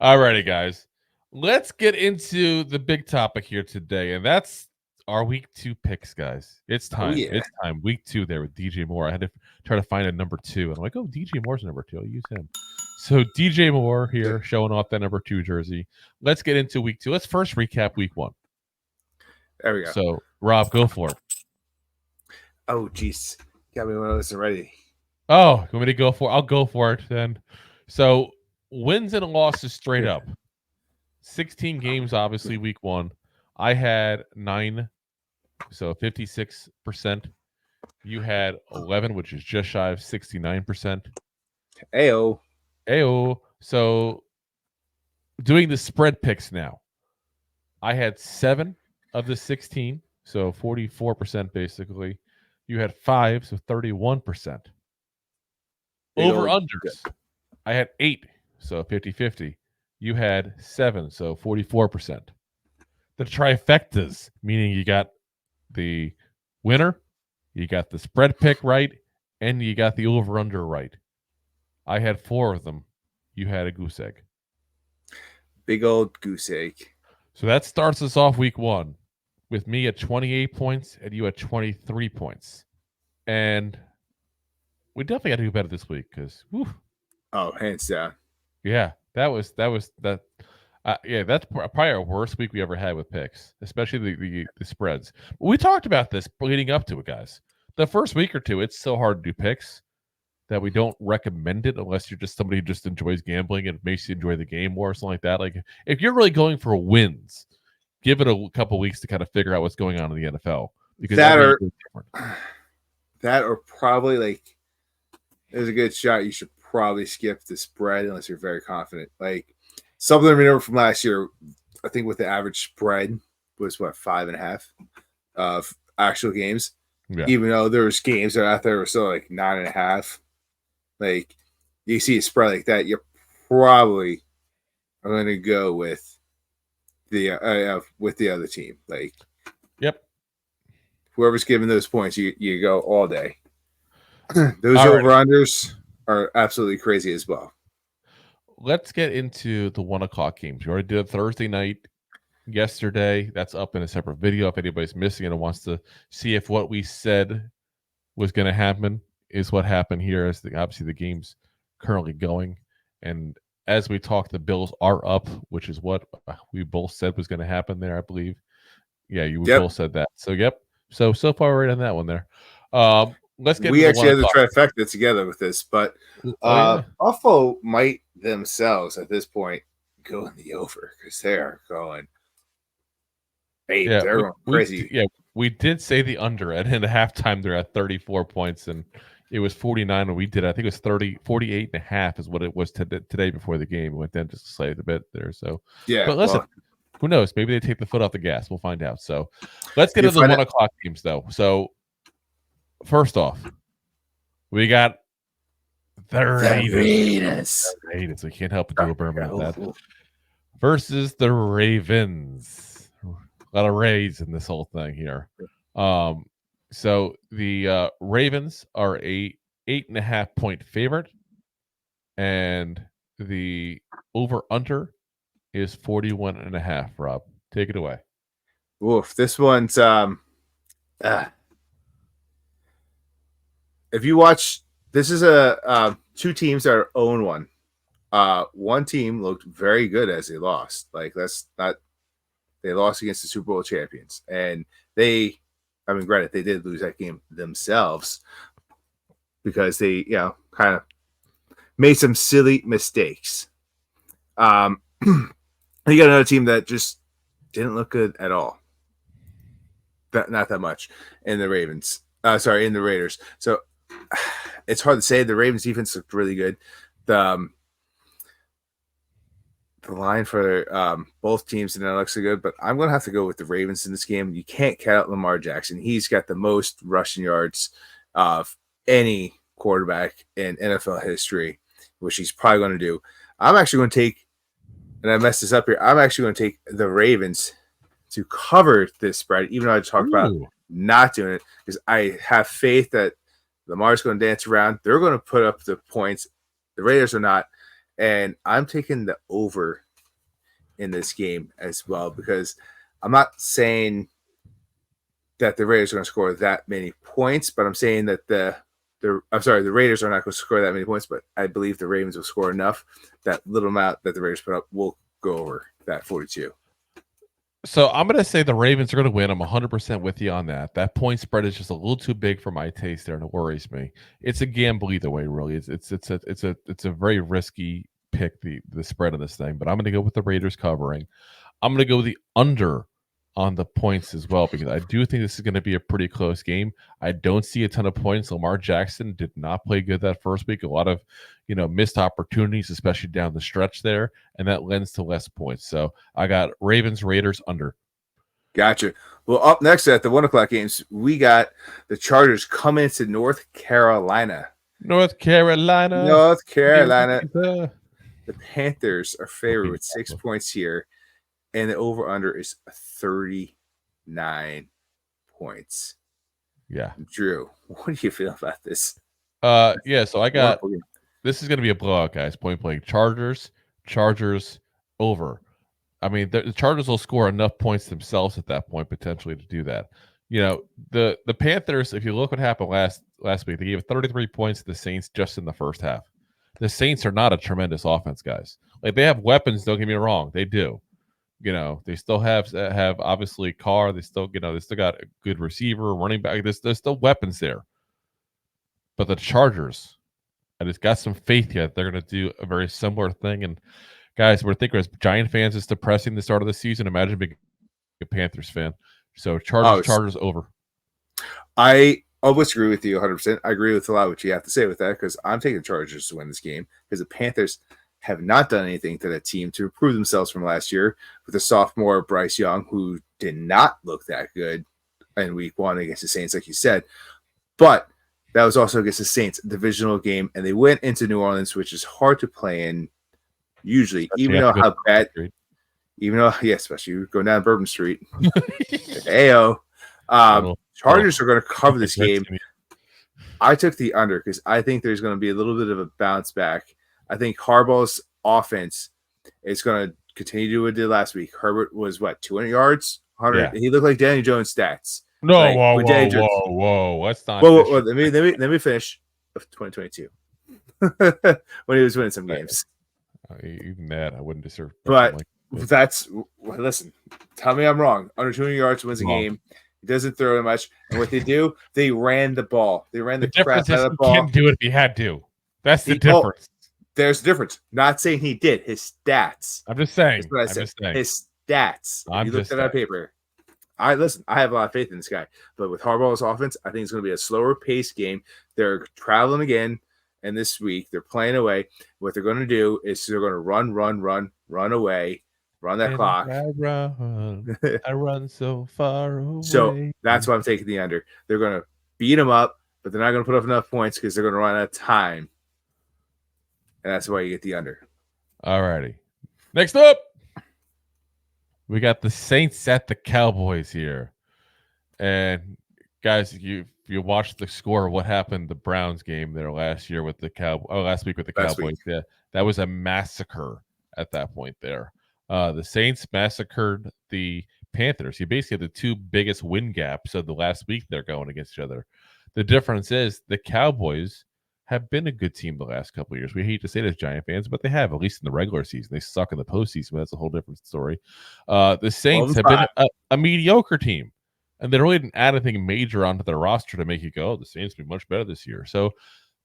Alrighty, guys. Let's get into the big topic here today, and that's our week 2 picks, guys. It's Oh time. yeah. It's time. Week 2 there with DJ Moore. I had to try to find a number 2, and I'm like, oh, DJ Moore's number 2. I'll use him. So DJ Moore here showing off that number 2 jersey. Let's get into week 2. Let's first recap week 1. There we go. So, Rob, go for it. Oh jeez. Got me one of those already. Oh, you want me to go for it? I'll go for it then. So, wins and losses straight up. 16 games, obviously, week 1. I had 9, so 56%. You had 11, which is just shy of 69%. Ayo. Ayo. So, doing the spread picks now. I had 7 of the 16, so 44% basically. You had 5, so 31%. Over unders. I had 8, so 50-50. You had 7, so 44%. The trifectas, meaning you got the winner, you got the spread pick right, and you got the over-under right. I had 4 of them. You had a goose egg. Big old goose egg. So that starts us off week 1 with me at 28 points and you at 23 points. And we definitely got to do better this week because, oh, hands down. Yeah, that's probably our worst week we ever had with picks, especially the spreads. But we talked about this leading up to it, guys. The first week or two, it's so hard to do picks that we don't recommend it unless you're just somebody who just enjoys gambling and it makes you enjoy the game more or something like that. Like if you're really going for wins, give it a couple weeks to kind of figure out what's going on in the NFL because that or probably like there's a good shot you should probably skip the spread unless you're very confident. Like something I remember from last year, I think with the average spread was what 5.5 of actual games. Yeah. Even though there's games that are out there were still like 9.5. Like you see a spread like that, you probably are going to go with the other team. Like, yep, whoever's giving those points, you go all day. Those over-unders are absolutely crazy as well. Let's get into the 1:00 games. We already did a Thursday night yesterday. That's up in a separate video if anybody's missing it and wants to see if what we said was going to happen is what happened here as obviously the game's currently going. And as we talk, the Bills are up, which is what we both said was going to happen there, I believe. Yeah, you both said that. So, yep. So far right on that one there. Let's get. We actually had the trifecta together with this, but Buffalo might themselves at this point go in the over because they're going. They're going crazy. We did say the under, and at halftime they're at 34 points, and it was 49 when we did. I think it was 48.5 is what it was today before the game. It went down just slightly a bit there. So yeah, but listen. Who knows? Maybe they take the foot off the gas. We'll find out. So let's get into the 1:00 games, though. So first off, we got the Raiders. We can't help but do a burn about that. Versus the Ravens. A lot of Rays in this whole thing here. So the Ravens are a 8.5 point favorite, and the over/under is 41.5. Rob, take it away. Oof, this one's if you watch, this is a two teams that are 0-1. One team looked very good as they lost. Like they lost against the Super Bowl champions, and granted, they did lose that game themselves because they kind of made some silly mistakes. You got another team that just didn't look good at all. Not that much in the Ravens. In the Raiders. So it's hard to say. The Ravens defense looked really good. The line for both teams didn't look so good, but I'm going to have to go with the Ravens in this game. You can't count out Lamar Jackson. He's got the most rushing yards of any quarterback in NFL history, which he's probably going to do. I'm actually going to take, and I messed this up here, I'm actually going to take the Ravens to cover this spread, even though I talked about not doing it, because I have faith that Lamar's going to dance around. They're going to put up the points. The Raiders are not. And I'm taking the over in this game as well, because I'm not saying that the Raiders are going to score that many points, but I'm saying that the Raiders are not going to score that many points, but I believe the Ravens will score enough. That little amount that the Raiders put up will go over that 42. So I'm going to say the Ravens are going to win. I'm 100% with you on that. That point spread is just a little too big for my taste there, and it worries me. It's a gamble either way, really. It's a very risky pick, the spread of this thing, but I'm going to go with the Raiders covering. I'm going to go with the under on the points as well, because I do think this is going to be a pretty close game. I don't see a ton of points. Lamar Jackson did not play good that first week. A lot of, missed opportunities, especially down the stretch there, and that lends to less points. So I got Ravens, Raiders under. Gotcha. Well, up next at the 1:00 games, we got the Chargers coming to North Carolina. North Carolina. The Panthers are favored with 6 points here, and the over-under is 39 points. Yeah. Drew, what do you feel about this? Yeah, so I got this is going to be a blowout, guys. Point blank. Chargers over. I mean, the Chargers will score enough points themselves at that point potentially to do that. The Panthers, if you look what happened last week, they gave 33 points to the Saints just in the first half. The Saints are not a tremendous offense, guys. Like, they have weapons, don't get me wrong. They do. They still have obviously Carr. They still got a good receiver, running back. There's still weapons there. But the Chargers, I just got some faith yet they're going to do a very similar thing. And guys, we're thinking as Giant fans, it's depressing the start of the season. Imagine being a Panthers fan. So Chargers over. I almost agree with you 100%. I agree with a lot of what you have to say with that, because I'm taking the Chargers to win this game, because the Panthers have not done anything to that team to improve themselves from last year with the sophomore Bryce Young, who did not look that good in week 1 against the Saints, like you said. But that was also against the Saints, divisional game, and they went into New Orleans, which is hard to play in usually, especially especially going down Bourbon Street. Ayo. Chargers are going to cover this game. I took the under because I think there's going to be a little bit of a bounce back. I think Harbaugh's offense is going to continue to do what it did last week. Herbert was 200 yards, 100. Yeah. He looked like Danny Jones stats. No, whoa! Let's not. Let me finish. 2022, when he was winning some games. Even that, I wouldn't deserve. But listen. Tell me I'm wrong. Under 200 yards wins a game. He doesn't throw much, and what they do, they ran the ball. They ran the crap out of the ball. He can't do it if he had to. That's the difference. There's a difference. Not saying he did. His stats. I'm just saying. That's what I said. His stats. You looked at that paper. I have a lot of faith in this guy, but with Harbaugh's offense, I think it's going to be a slower pace game. They're traveling again, and this week they're playing away. What they're going to do is they're going to run away, run that clock. I run so far away. So that's why I'm taking the under. They're going to beat them up, but they're not going to put up enough points because they're going to run out of time, and that's why you get the under. All righty. Next up, we got the Saints at the Cowboys here. And guys, you watched the score of what happened the Browns game there last week with the Cowboys. Yeah, that was a massacre at that point there. The Saints massacred the Panthers. You basically had the two biggest win gaps of the last week they're going against each other. The difference is the Cowboys have been a good team the last couple of years. We hate to say this, Giant fans, but they have, at least in the regular season. They suck in the postseason, but that's a whole different story. The Saints have been a mediocre team, and they really didn't add anything major onto their roster to make you go, the Saints will be much better this year. So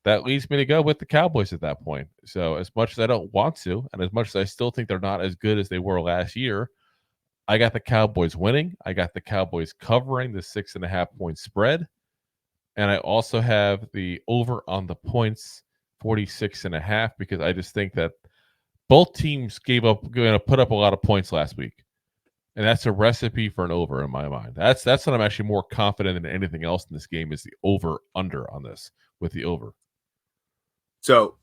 that leads me to go with the Cowboys at that point. So as much as I don't want to, and as much as I still think they're not as good as they were last year, I got the Cowboys winning. I got the Cowboys covering the 6.5 point spread. And I also have the over on the points, 46.5, because I just think that both teams going to put up a lot of points last week. And that's a recipe for an over in my mind. That's what I'm actually more confident than anything else in this game is the over-under on this with the over. So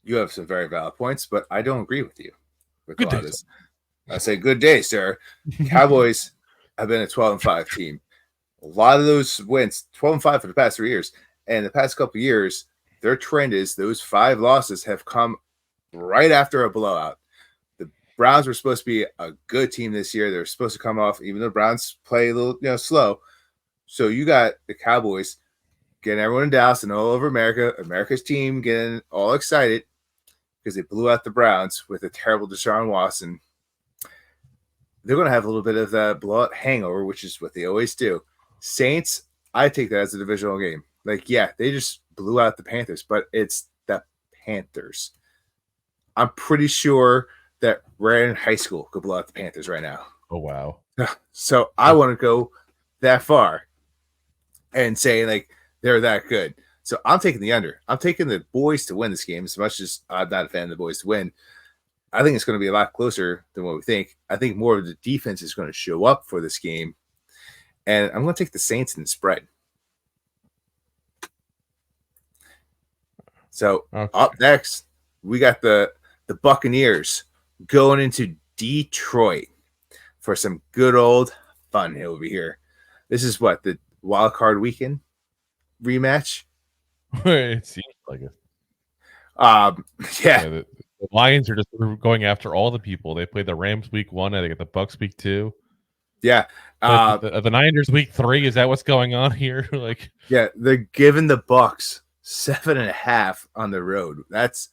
you have some very valid points, but I don't agree with you. Good day, I say good day, sir. Cowboys have been a 12-5 team. A lot of those wins, 12-5 for the past 3 years. And the past couple of years, their trend is those 5 losses have come right after a blowout. The Browns were supposed to be a good team this year. They're supposed to come off, even though Browns play a little, slow. So you got the Cowboys getting everyone in Dallas and all over America's team getting all excited because they blew out the Browns with a terrible Deshaun Watson. They're going to have a little bit of that blowout hangover, which is what they always do. Saints, I take that as a divisional game. Like, yeah, they just blew out the Panthers, but it's the Panthers. I'm pretty sure that we're in high school could blow out the Panthers right now. Oh, wow. So I want to go that far and say, like, they're that good. So I'm taking the under. I'm taking the boys to win this game as much as I'm not a fan of the boys to win. I think it's going to be a lot closer than what we think. I think more of the defense is going to show up for this game. And I'm going to take the Saints in the spread. So Up next, we got the Buccaneers going into Detroit for some good old fun over here. This is what, the wild card weekend rematch? It seems like it. Yeah. The Lions are just going after all the people. They played the Rams week 1. They got the Bucks week 2. Yeah. The Niners week 3. Is that what's going on here? Like, yeah, they're giving the Bucks 7.5 on the road. That's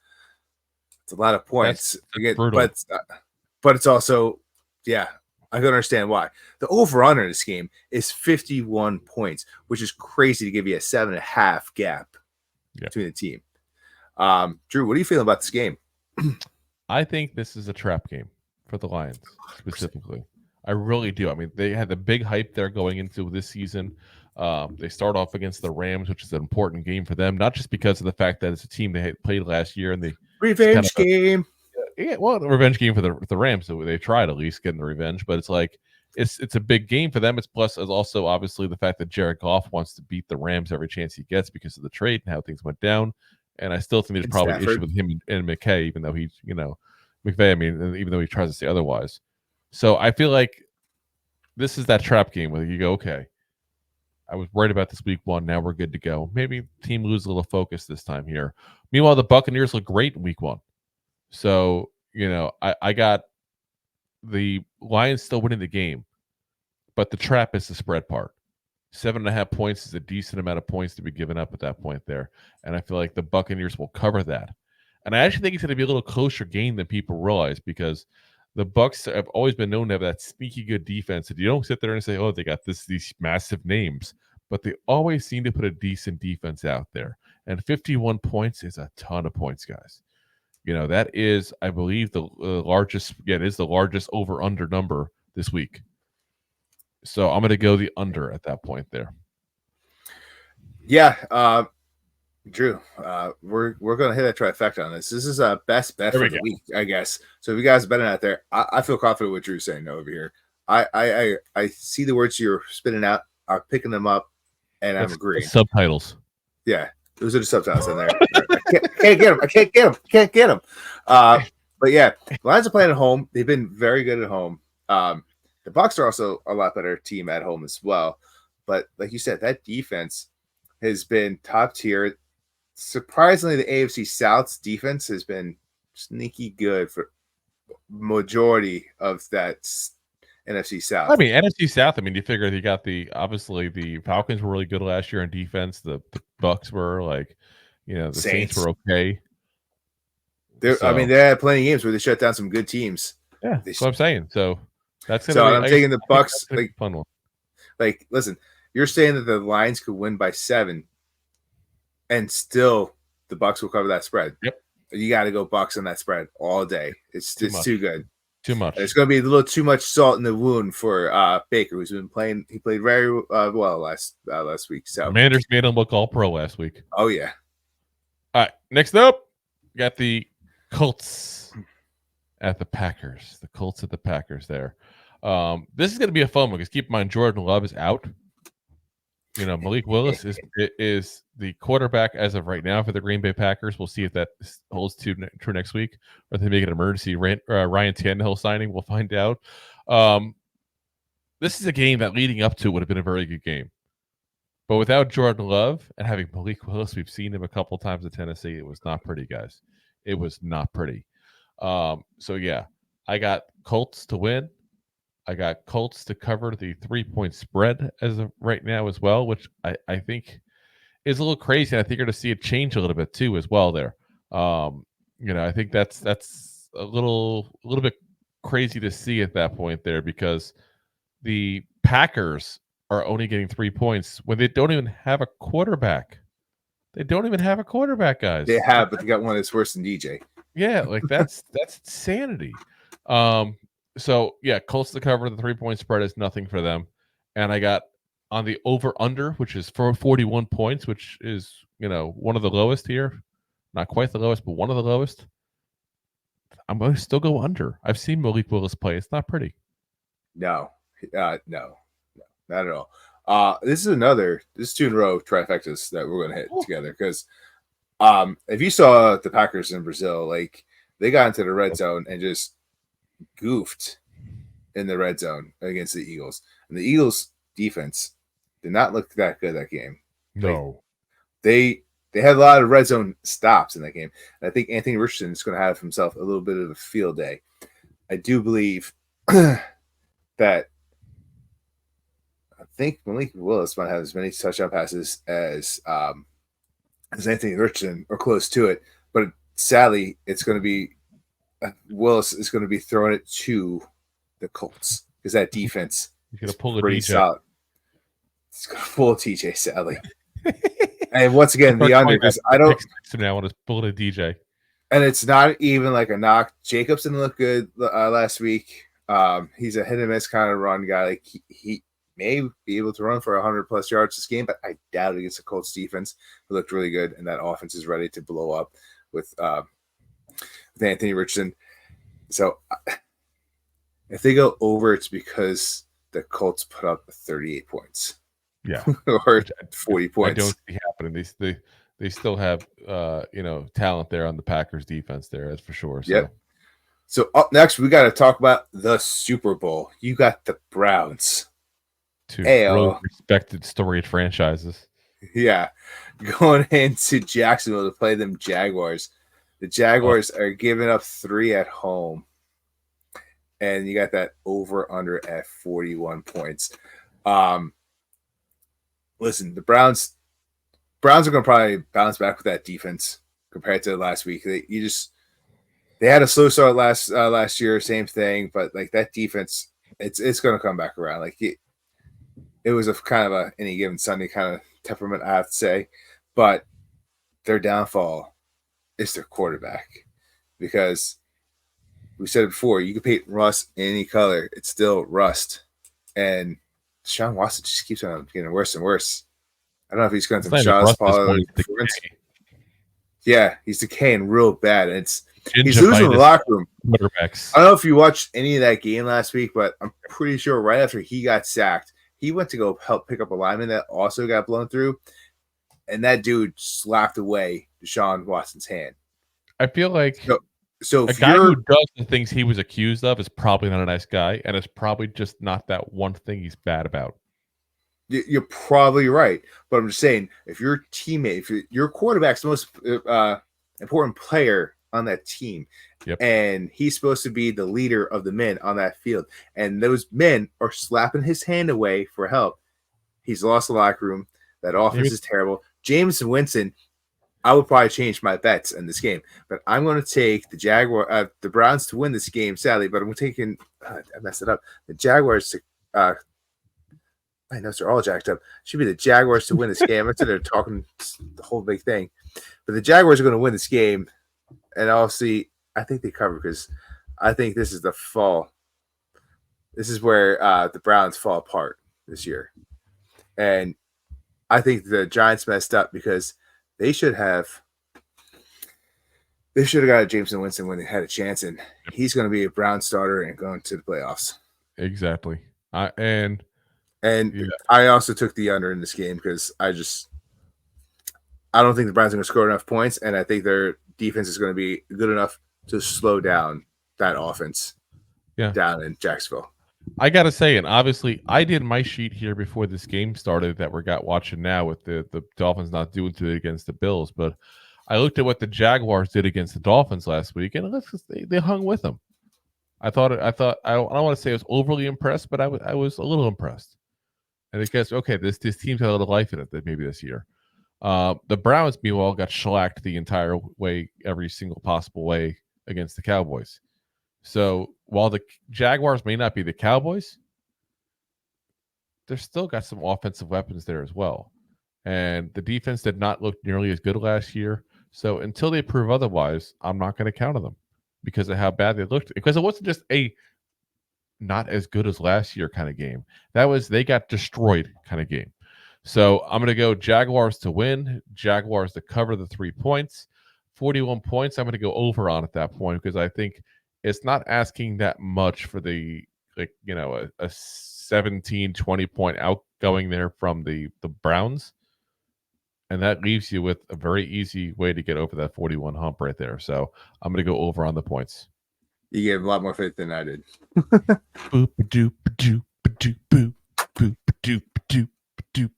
a lot of points. That's brutal. But it's also, yeah, I can understand why. The over-under in this game is 51 points, which is crazy to give you a 7.5 gap between the team. Drew, what are you feeling about this game? I think this is a trap game for the Lions specifically. I really do. I mean, they had the big hype there going into this season. They start off against the Rams, which is an important game for them, not just because of the fact that it's a team they had played last year and the revenge game. Yeah, well, the revenge game for the Rams. So they tried at least getting the revenge, but it's like it's a big game for them. It's plus as also obviously the fact that Jared Goff wants to beat the Rams every chance he gets because of the trade and how things went down. And I still think there's probably an issue with him and McKay, even though he's, McVay, I mean, even though he tries to say otherwise. So I feel like this is that trap game where you go, okay, I was worried about this week 1. Now we're good to go. Maybe team lose a little focus this time here. Meanwhile, the Buccaneers look great in week 1. So, I got the Lions still winning the game, but the trap is the spread part. 7.5 points is a decent amount of points to be given up at that point there. And I feel like the Buccaneers will cover that. And I actually think it's going to be a little closer game than people realize because the Bucs have always been known to have that sneaky good defense. And you don't sit there and say, oh, they got these massive names, but they always seem to put a decent defense out there. And 51 points is a ton of points, guys. That is, I believe, the largest. Yeah, it is the largest over/under number this week. So I'm going to go the under at that point there. Yeah, Drew, we're going to hit a trifecta on this. This is a best bet for the week, I guess. So if you guys are betting out there, I feel confident with Drew saying no over here. I see the words you're spitting out. I'm picking them up, and I'm agreeing. Subtitles. Yeah, those are the subtitles in there. I can't get them. But yeah, Lions are playing at home. They've been very good at home. The Bucs are also a lot better team at home as well. But like you said, that defense has been top tier. Surprisingly, the AFC South's defense has been sneaky good for majority of that NFC South. I mean, NFC South, you figure you got obviously the Falcons were really good last year in defense. The Bucs were like, the Saints were okay. They had plenty of games where they shut down some good teams. Yeah, that's what I'm saying. So that's going to be. I'm taking the Bucs. Like fun one. Like, listen, you're saying that the Lions could win by 7, and still the Bucs will cover that spread. Yep. You got to go Bucs on that spread all day. It's too good. Too much. There's going to be a little too much salt in the wound for Baker, who's been playing. He played very well last week. So Commanders made him look all pro last week. Oh yeah. All right. Next up, we got the Colts at the Packers. The Colts at the Packers. There. This is going to be a fun one because keep in mind Jordan Love is out. Malik Willis is the quarterback as of right now for the Green Bay Packers. We'll see if that holds true next week, or if they make an emergency Ryan Tannehill signing. We'll find out. This is a game that leading up to would have been a very good game, but without Jordan Love and having Malik Willis, we've seen him a couple times at Tennessee. It was not pretty, guys. It was not pretty. So yeah, I got Colts to win. I got Colts to cover the 3-point spread as of right now as well, which I think is a little crazy. And I think you're going to see it change a little bit too as well there. I think that's a little bit crazy to see at that point there, because the Packers are only getting 3 points when they don't even have a quarterback. They don't even have a quarterback, guys. They have, but they got one that's worse than DJ. Yeah, like that's insanity. So yeah, Colts to cover the 3-point spread is nothing for them. And I got on the over under, which is for 41 points, which is, one of the lowest here. Not quite the lowest, but one of the lowest. I'm going to still go under. I've seen Malik Willis play. It's not pretty. No, not at all. This is 2 in a row trifectas that we're going to hit together, because if you saw the Packers in Brazil, like they got into the red zone and just goofed in the red zone against the Eagles, and the Eagles defense did not look that good that game. No, they had a lot of red zone stops in that game, and I think Anthony Richardson is going to have himself a little bit of a field day. I do believe that I think Malik Willis might have as many touchdown passes as Anthony Richardson, or close to it. But sadly, it's going to be Willis is going to be throwing it to the Colts, because that defense he's going to pull pretty DJ. solid. It's going to pull TJ, sadly. And once again, the under, because I don't. So now I want to pull a DJ. And it's not even like a knock. Jacobs didn't look good last week. He's a hit and miss kind of run guy. Like he may be able to run for 100+ yards this game, but I doubt it against the Colts defense. It looked really good, and that offense is ready to blow up with Anthony Richardson. So if they go over, it's because the Colts put up 38 points. Yeah, or 40 points. I don't see happening. They still have talent there on the Packers defense there, that's for sure. So. Yep. So up next, we got to talk about the Super Bowl. You got the Browns. 2 really respected, storied franchises. Yeah. Going into Jacksonville to play them Jaguars. The Jaguars are giving up 3 at home. And you got that over-under at 41 points. Listen, the Browns are going to probably bounce back with that defense compared to last week. They had a slow start last year, same thing, but like that defense, it's going to come back around. Like it was a kind of a any given Sunday kind of temperament, I have to say, but their downfall is their quarterback, because we said it before, you can paint rust any color, it's still rust, and Deshaun Watson just keeps on getting worse and worse. I don't know if he's going to Deshaun's Pollard. Yeah, he's decaying real bad, and he's losing the locker room. Quarterbacks. I don't know if you watched any of that game last week, but I'm pretty sure right after he got sacked, he went to go help pick up a lineman that also got blown through, and that dude slapped away Deshaun Watson's hand. I feel like so a guy who does the things he was accused of is probably not a nice guy, and it's probably just not that one thing he's bad about. You're probably right, but I'm just saying, if your teammate, if your quarterback's the most important player on that team, and he's supposed to be the leader of the men on that field, and those men are slapping his hand away for help, he's lost the locker room. That offense is terrible. James Winston, I would probably change my bets in this game, but I'm going to take the Browns to win this game, sadly, but I'm taking, I messed it up, the Jaguars to, my notes are all jacked up. Should be the Jaguars to win this game. I'm they're talking the whole big thing, but the Jaguars are going to win this game, and obviously, I think they cover, because I think this is the fall. This is where the Browns fall apart this year, and I think the Giants messed up because they should have got a Jameson Winston when they had a chance, and he's going to be a Brown starter and going to the playoffs. Exactly, I also took the under in this game because I don't think the Browns are going to score enough points, and I think their defense is going to be good enough to slow down that offense down in Jacksonville. I got to say, and obviously I did my sheet here before this game started that we're watching now with the Dolphins not doing too good against the Bills, but I looked at what the Jaguars did against the Dolphins last week, and they hung with them. I don't want to say I was overly impressed, but I was a little impressed. And I guess okay, this team's got a little life in it that maybe this year. The Browns, meanwhile, got shellacked the entire way, every single possible way against the Cowboys. So while the Jaguars may not be the Cowboys, they're still got some offensive weapons there as well. And the defense did not look nearly as good last year. So until they prove otherwise, I'm not going to count on them because of how bad they looked. Because it wasn't just a not as good as last year kind of game. That was they got destroyed kind of game. So I'm going to go Jaguars to win, Jaguars to cover the 3 points. 41 points, I'm going to go over on at that point because I think it's not asking that much for the, like, you know, a 17, 20 point outgoing there from the Browns. And that leaves you with a very easy way to get over that 41 hump right there. So I'm going to go over on the points. You gave a lot more faith than I did. Boop doop doop doop boop boop doop doop doop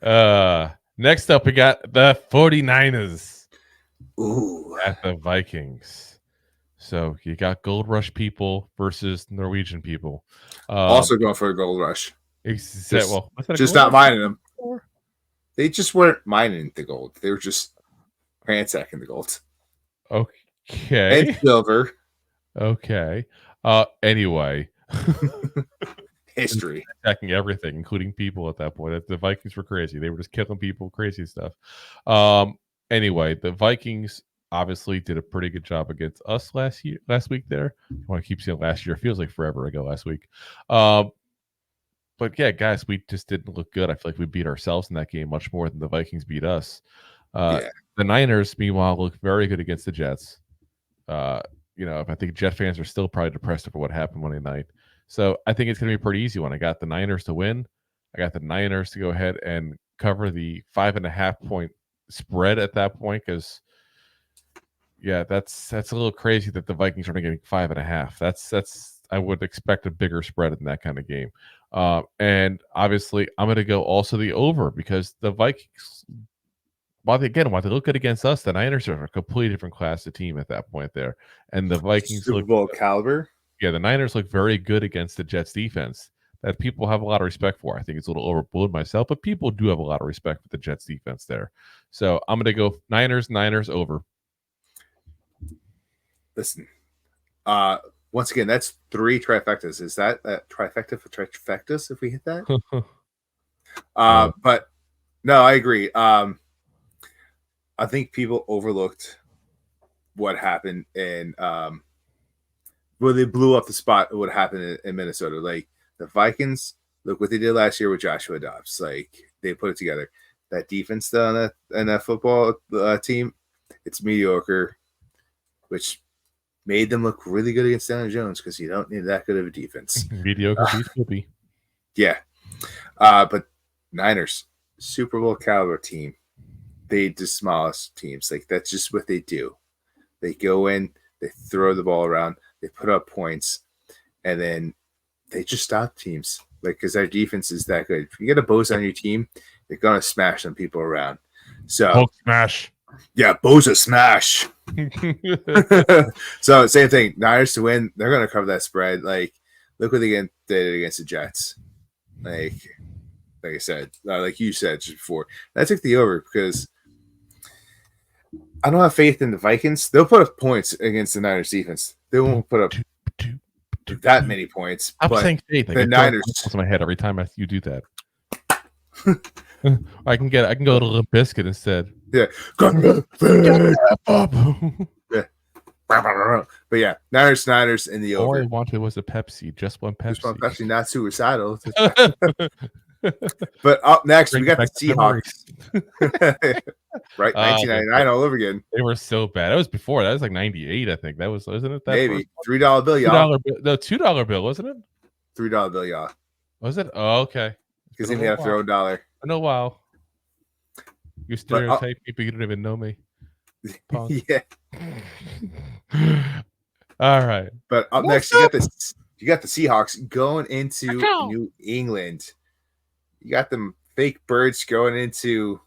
boop. Next up, we got the 49ers at the Vikings. So you got Gold Rush people versus Norwegian people. Also going for a Gold Rush. Just not mining them. They just weren't mining the gold. They were just ransacking the gold. Okay. And silver. Okay. Anyway. History. Attacking everything, including people at that point. The Vikings were crazy. They were just killing people, crazy stuff. Anyway, the Vikings obviously did a pretty good job against us last week there. I want to keep saying last year. It feels like forever ago last week. But yeah, guys, we just didn't look good. I feel like we beat ourselves in that game much more than the Vikings beat us. The Niners, meanwhile, looked very good against the Jets. You know, I think Jet fans are still probably depressed over what happened Monday night. So I think it's going to be a pretty easy one. I got the Niners to win. I got the Niners to go ahead and cover the 5.5 point spread at that point because, yeah, that's a little crazy that the Vikings are only getting 5.5. That's I would expect a bigger spread in that kind of game. And obviously, I'm going to go also the over because the Vikings, while they look good against us, the Niners are a completely different class of team at that point there. And the Vikings Super Bowl caliber. Yeah, the Niners look very good against the Jets defense that people have a lot of respect for. I think it's a little overblown myself, but people do have a lot of respect for the Jets defense there. So I'm going to go Niners over. Listen, once again, that's 3 trifectas. Is that a trifecta for trifectas if we hit that? But no, I agree. I think people overlooked what happened in where they blew up the spot of what happened in Minnesota. Like the Vikings, look what they did last year with Joshua Dobbs. Like they put it together. That defense on that football team, it's mediocre, which made them look really good against Daniel Jones because you don't need that good of a defense. Mediocre beats Whoopi. Yeah. But Niners, Super Bowl caliber team. They demolish teams. Like that's just what they do. They go in, they throw the ball around, they put up points, and then they just stop teams. Like because their defense is that good. If you get a Bosa on your team, they're gonna smash some people around. So Hulk smash. Yeah, Bosa smash. So same thing. Niners to win, they're gonna cover that spread. Like look what they did against the Jets. Like I said, like you said just before, I took the over because I don't have faith in the Vikings. They'll put up points against the Niners defense. They won't put up that many points. I'm saying faith. The Niners in my head every time you do that. I can go to Limp Bizkit instead. Yeah. But yeah, Niners in the over. All I wanted was a Pepsi. Just one Pepsi. Just one Pepsi, not suicidal. But up next, we got the Seahawks. Right, 1999 all over again. They were so bad. That was before. That was like 98, I think. That was, wasn't it? That maybe $3 bill, y'all. $2 bill, wasn't it? $3 bill, y'all. Was it? Oh, okay. Because he had to throw $1. I know. Wow. You stereotype people. You don't even know me. Yeah. All right. But up next, you got the Seahawks going into New England. You got them fake birds going into,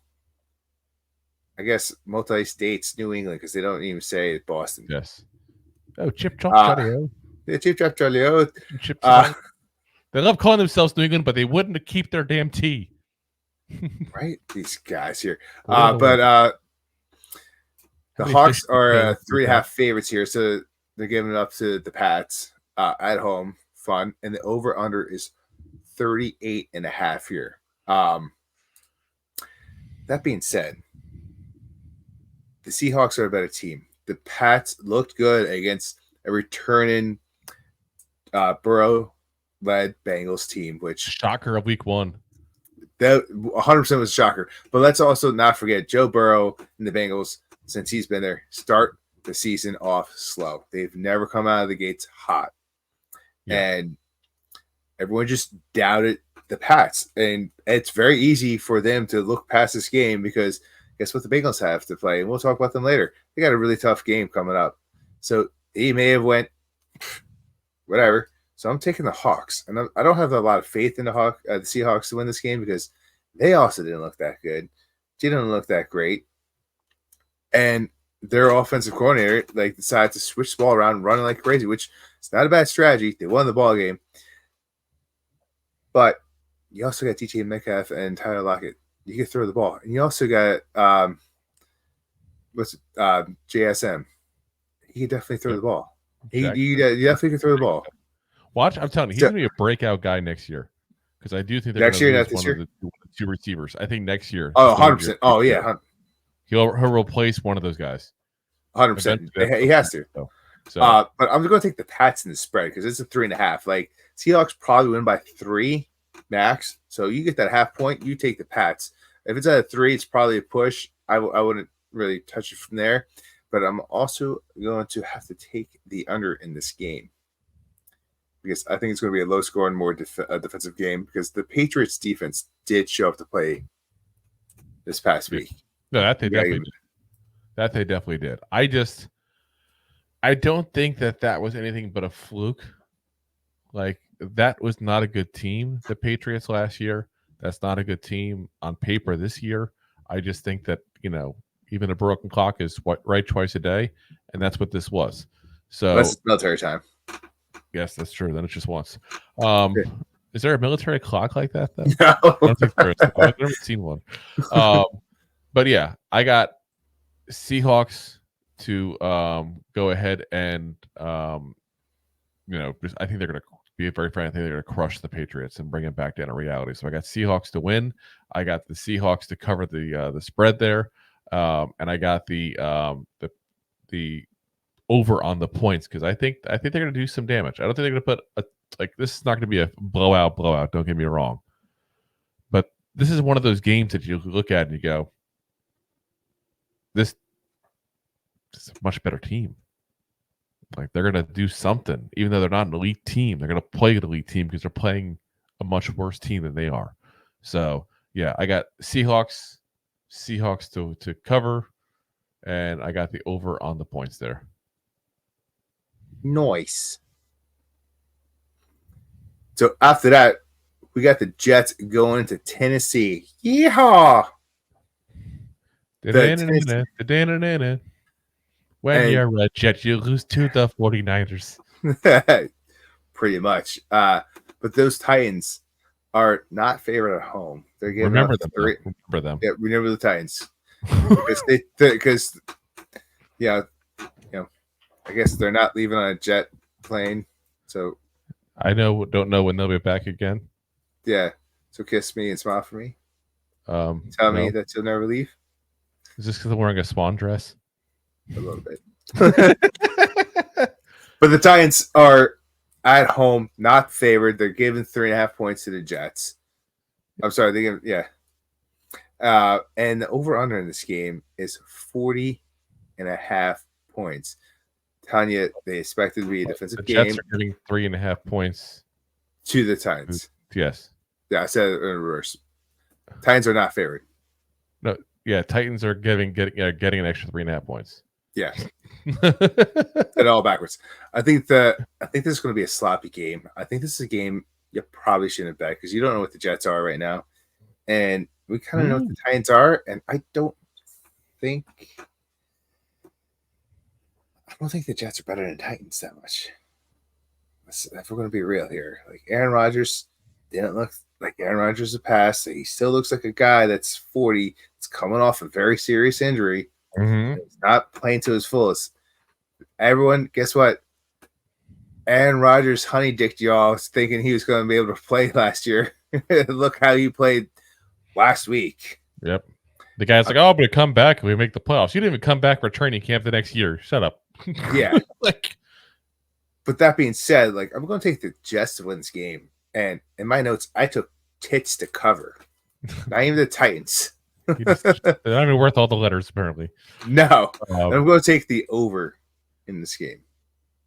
I guess multi-states New England because they don't even say Boston. Yes. Oh, Chip Chop Charlie. Yeah, Chip Chop Charlie. Chip Chop. They love calling themselves New England, but they wouldn't keep their damn T. Right? These guys here. The Hawks are 3.5 favorites here, so they're giving it up to the Pats at home. Fun. And the over-under is 38.5 here. That being said, the Seahawks are a better team. The Pats looked good against a returning Burrow-led Bengals team, which shocker of week 1. That 100% was a shocker. But let's also not forget Joe Burrow and the Bengals, since he's been there, start the season off slow. They've never come out of the gates hot. Yeah. And everyone just doubted the Pats. And it's very easy for them to look past this game because guess what the Bengals have to play? And we'll talk about them later. They got a really tough game coming up. So he may have went whatever. So I'm taking the Hawks. And I don't have a lot of faith in the Seahawks to win this game because they also didn't look that good. They didn't look that great. And their offensive coordinator decided to switch the ball around, running like crazy, which is not a bad strategy. They won the ball game. But you also got DJ Metcalf and Tyler Lockett. You can throw the ball. And you also got JSM. He can definitely throw the ball. You definitely can throw the ball. Watch, I'm telling you, he's going to be a breakout guy next year. Because I do think they're next year, not this this year. Of the 2 receivers. I think next year. Oh, 100%. Oh, yeah. He'll replace one of those guys. 100%. He has to. But I'm going to take the Pats in the spread because it's a 3.5. Seahawks probably win by 3 max. So you get that half point, you take the Pats. If it's at a 3, it's probably a push. I wouldn't really touch it from there. But I'm also going to have to take the under in this game because I think it's going to be a low score and more defensive game because the Patriots defense did show up to play this past week. No, that they definitely did. That they definitely did. I don't think that was anything but a fluke. That was not a good team, the Patriots last year. That's not a good team on paper this year. I just think that, even a broken clock is right twice a day, and that's what this was. So that's military time. Yes, that's true. Then it's just once. Is there a military clock like that, though? No. I don't think there is. I've never seen one. But yeah, I got Seahawks to go ahead and I think they're going to be very frank. I think they're going to crush the Patriots and bring it back down to reality. So I got Seahawks to win. I got the Seahawks to cover the spread there, and I got the over on the points because I think they're going to do some damage. I don't think they're going to put this is not going to be a blowout. Don't get me wrong, but this is one of those games that you look at and you go, this is a much better team. They're going to do something, even though they're not an elite team. They're going to play an elite team because they're playing a much worse team than they are. So yeah, I got Seahawks to cover, and I got the over on the points there. Nice. So after that, we got the Jets going to Tennessee. Yeehaw! When you're a Jet, you lose to the 49ers. Pretty much. But those Titans are not favored at home. They're getting remember them. Remember them. Yeah, remember the Titans. I guess they're not leaving on a jet plane. So don't know when they'll be back again. Yeah. So kiss me and smile for me. Tell me that you'll never leave. Is this because I'm wearing a swan dress? A little bit. But the Titans are at home, not favored. They're giving 3.5 points to the Jets. I'm sorry, they give and the over-under in this game is 40.5 points. Tanya, they expected to be a defensive game. The Jets are getting 3.5 points to the Titans. Yes. Yeah, I said it in reverse. Titans are not favored. No, yeah, Titans are getting an extra 3.5 points. Yeah. It all backwards. I think this is going to be a sloppy game. I think this is a game you probably shouldn't bet because you don't know what the Jets are right now. And we kind of know what the Titans are, and I don't don't think the Jets are better than Titans that much. If we're going to be real here, like Aaron Rodgers didn't look like Aaron Rodgers of the past. He still looks like a guy that's 40. It's coming off a very serious injury. Mm-hmm. He's not playing to his fullest. Everyone, guess what? Aaron Rodgers honey-dicked y'all thinking he was going to be able to play last year. Look how he played last week. Yep. The guy's like, "Oh, I'm going to come back and we make the playoffs." You didn't even come back for training camp the next year. Shut up. Yeah. Like, but that being said, like I'm going to take the Jets to win this game. And in my notes, I took Tits to cover. Not even the Titans. they're not even worth all the letters, apparently. No. I'm going to take the over in this game.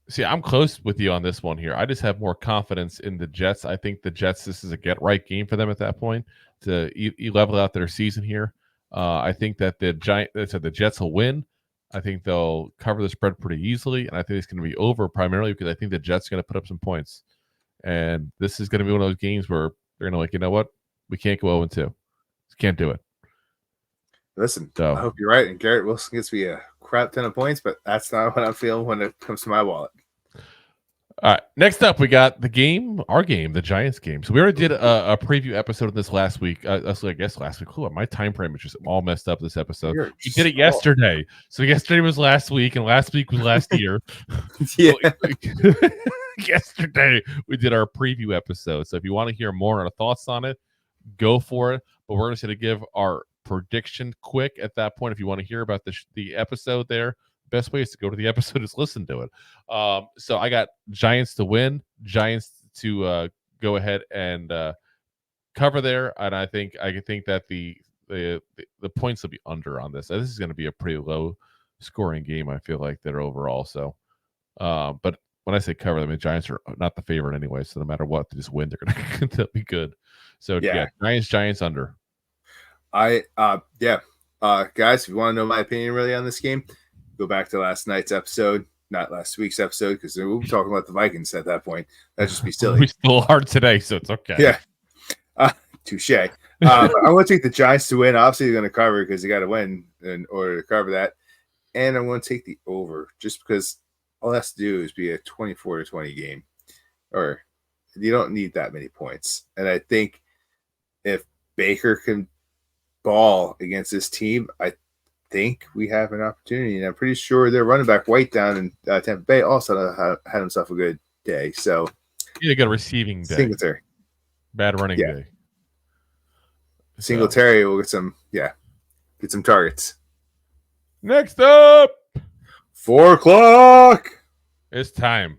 See, I'm close with you on this one here. I just have more confidence in the Jets. I think the Jets, this is a get-right game for them at that point to level out their season here. I think that the Jets will win. I think they'll cover the spread pretty easily, and I think it's going to be over primarily because I think the Jets are going to put up some points. And this is going to be one of those games where they're going to you know what? We can't go 0-2. Can't do it. Listen, I hope you're right. And Garrett Wilson gets me a crap ton of points, but that's not what I'm feeling when it comes to my wallet. All right. Next up, we got our game, the Giants game. So we already did a preview episode of this last week. I guess last week. Cool. My time frame is just all messed up this episode. We did it yesterday. So yesterday was last week, and last week was last year. Yeah. Yesterday, we did our preview episode. So if you want to hear more on our thoughts on it, go for it. But we're just going to give our prediction quick at that point. If you want to hear about the episode there, best way is to go to the episode, is listen to it. So I got Giants to win, Giants to go ahead and cover there, and I think that the points will be under on this. This is going to be a pretty low scoring game. I feel like that overall. So, but when I say cover, I mean Giants are not the favorite anyway. So no matter what, they just win. They'll be good. So yeah, Giants under. Guys, if you want to know my opinion really on this game, go back to last night's episode, not last week's episode, because we'll be talking about the Vikings at that point. That'd just be silly. We still hard today, so it's okay. Yeah. Touche. I want to take the Giants to win. Obviously, they're going to cover because they got to win in order to cover that. And I'm going to take the over just because all it has to do is be a 24-20 game. Or you don't need that many points. And I think if Baker can ball against this team, I think we have an opportunity, and I'm pretty sure their running back White down in Tampa Bay also had himself a good day. So he got a receiving day. Singletary, bad running day. Singletary will get some targets. Next up, 4:00. It's time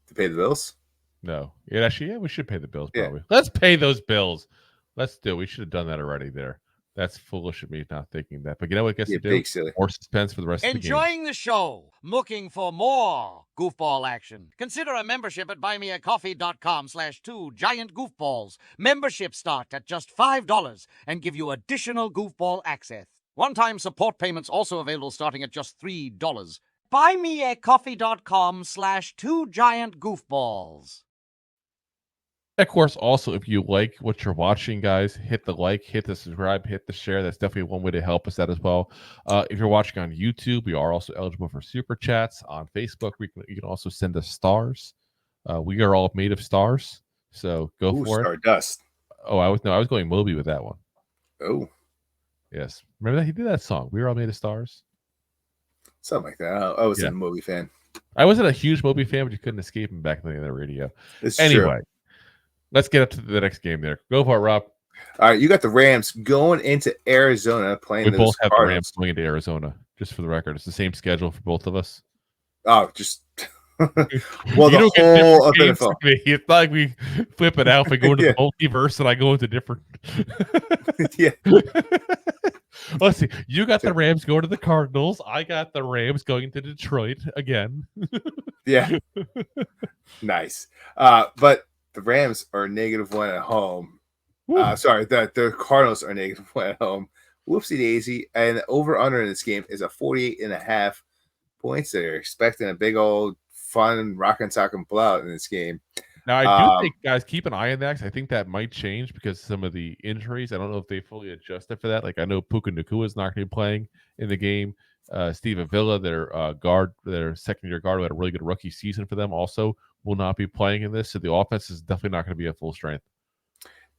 to pay the bills. No, we should pay the bills. Probably. Let's pay those bills. Let's do it. We should have done that already there. That's foolish of me not thinking that. But you know what gets to do? More suspense for the rest of the game. Enjoying the show. Looking for more goofball action. Consider a membership at buymeacoffee.com/2giantgoofballs. Memberships start at just $5 and give you additional goofball access. One-time support payments also available starting at just $3. buymeacoffee.com/2giantgoofballs. Of course, also, if you like what you're watching, guys, hit the like, hit the subscribe, hit the share. That's definitely one way to help us out as well. If you're watching on YouTube, we are also eligible for super chats. On Facebook, you can also send us stars. We are all made of stars, so go for it. Stardust. Oh, I was going Moby with that one. Oh, yes. Remember that he did that song? We were all made of stars. Something like that. I wasn't a Moby fan. I wasn't a huge Moby fan, but you couldn't escape him back in the radio. It's anyway. True. Let's get up to the next game there. Go for it, Rob. All right, you got the Rams going into Arizona playing. We both have the Rams going into Arizona, just for the record. It's the same schedule for both of us. Oh, just well, the whole of NFL. It's not like we flip it out. If we go into the multiverse and I go into different. Let's see. You got the Rams going to the Cardinals. I got the Rams going to Detroit again. Yeah. Nice. But the Rams are -1 at home. Sorry, the Cardinals are -1 at home. Whoopsie daisy. And the over-under in this game is a 48.5 points. They're expecting a big old fun, rockin' talking blowout in this game. Now, I do think, guys, keep an eye on that, 'cause I think that might change because of some of the injuries. I don't know if they fully adjusted for that. Like, I know Puka Nacua is not going to be playing in the game. Steven Villa, their second-year guard, who had a really good rookie season for them, also will not be playing in this. So the offense is definitely not going to be at full strength.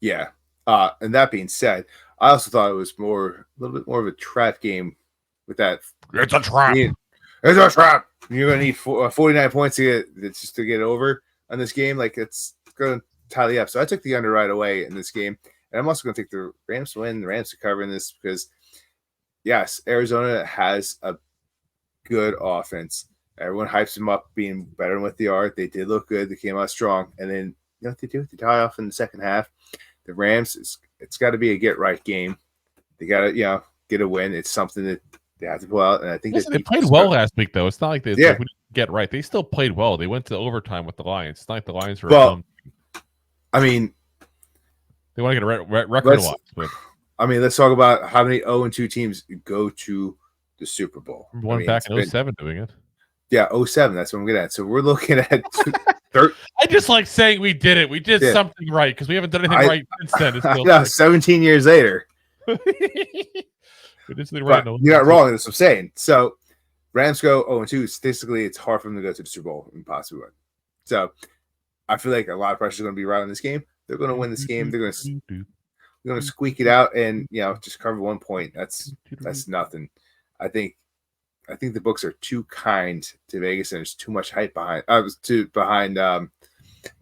Yeah. And that being said, I also thought it was a little bit more of a trap game with that. It's a trap. It's a trap. You're going to need 49 points to get over on this game. Like, it's going to tally up. So I took the under right away in this game. And I'm also going to take the Rams to win, the Rams to cover in this because, yes, Arizona has a good offense. Everyone hypes them up being better than what they are. They did look good. They came out strong. And then, you know what they do? They tie off in the second half. The Rams, it's got to be a get-right game. They got to, get a win. It's something that they have to pull out. And I think they played well last week, though. It's not like they didn't get right. They still played well. They went to overtime with the Lions. It's not like the Lions were I mean, they want to get a record-wise. I mean, let's talk about how many 0-2 teams go to the Super Bowl. One back in 07 doing it. Yeah, 07. That's what I'm getting at. So we're looking at I just like saying we did it. We did something right because we haven't done anything right since then. It's still 17 years later. You're not wrong. That's what I'm saying. So Rams go 0-2. Statistically, it's hard for them to go to the Super Bowl and possibly win. So I feel like a lot of pressure is going to be right on this game. They're going to win this game. They're going to squeak it out and just cover 1 point. That's nothing. I think the books are too kind to Vegas, and there's too much hype behind